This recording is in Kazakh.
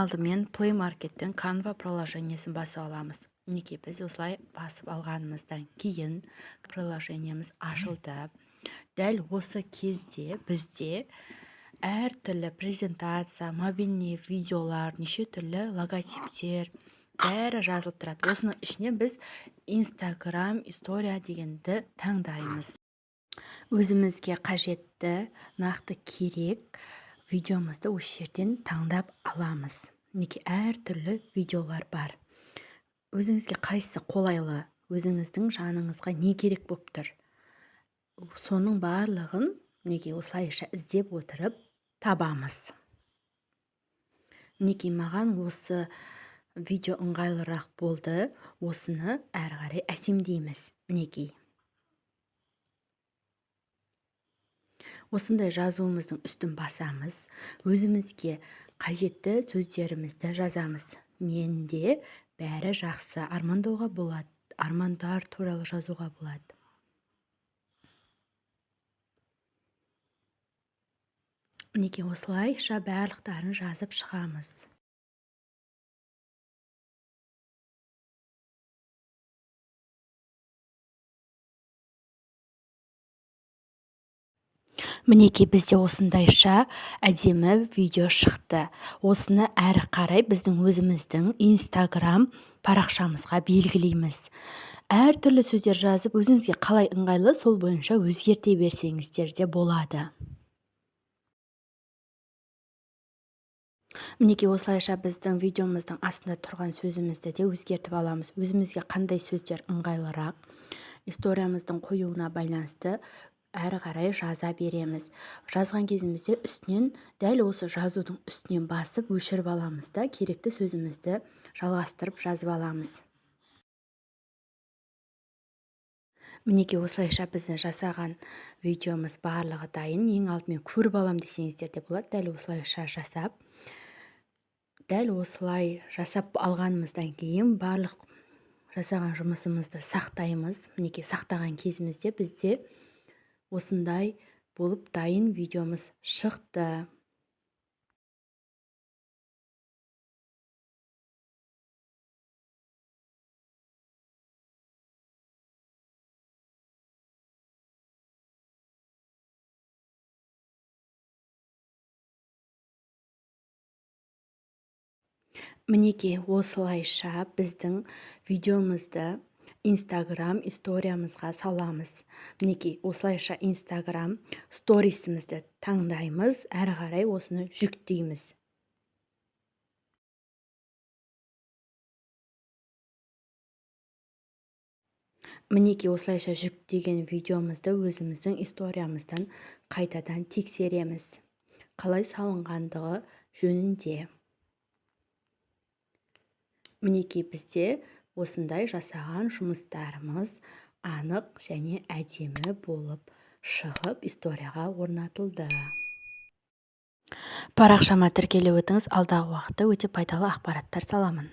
алдымен Play Market'тен Canva приложениесін басып аламыз. Мінекей біз осылай басып алғанымыздан кейін приложениеміз ашылды. Дәл осы кезде бізде әртүрлі презентация, мобильный видеолар, неше түрлі логотиптер бәрі жазылып тұрады. Осының ішіне біз Instagram история дегенді таңдаймыз. Өзімізге қажетті, нақты керек видеомызды осы жерден таңдап аламыз. Мінекей әртүрлі видеолар бар. Өзіңізге қайсысы қолайлы, өзіңіздің жаныңызға не керек болып тұр, соның барлығын мінекей осылайша іздеп отырып табамыз. Мінекей маған осы видео ыңғайлырақ болды. Осыны әрі қарай әсемдейміз. Мінекей осындай жазуымыздың үстін басамыз. Өзімізге қажетті сөздерімізді жазамыз. Менде бәрі жақсы, армандауға болады, армандар туралы жазуға болады. Мінекей осылайша барлықтарын жазып шығамыз. Мінекей бізде осындайша әдемі видео шықты. Осыны әрі қарай біздің өзіміздің Instagram парақшамызға белгілейміз. Әртүрлі сөздер жазып, өзіңізге қалай ыңғайлы, сол бойынша өзгерте берсеңіздер де болады. Мінекей осылайша біздің видеомыздың астында тұрған сөзімізді де өзгертіп аламыз. Өзімізге қандай сөздер ыңғайлырақ, историямыздың қоюына байланысты әрі қарай жаза береміз. Жазған кезімізде үстінен, дәл осы жазудың үстінен басып өшіріп аламыз да, керекті сөзімізді жалғастырып жазып аламыз. Мінекей осылайша біздің жасаған видеомыз барлығы дайын. Ең алдымен көріп алам десеңіздер де болады. Дәл осылай жасап алғанымыздан кейін барлық жасаған жұмысымызды сақтаймыз. Мінекей сақтаған кезімізде бізде осындай болып дайын видеомыз шықты. Мінекей осылайша біздің видеомызды Instagram историямызға саламыз. Мінекей осылайша Instagram сторисімізді таңдаймыз, әрі қарай осыны жүктейміз. Мінекей осылайша жүктеген видеомызды өзіміздің историямыздан қайтадан тексереміз. Қалай салынғандығы жөнінде. Мінекей бізде осындай жасаған жұмыстарымыз анық және әдемі болып шығып историяға орнатылды. Парақшама тіркеліп өтіңіз, алдағы уақытта өте пайдалы ақпараттар саламын.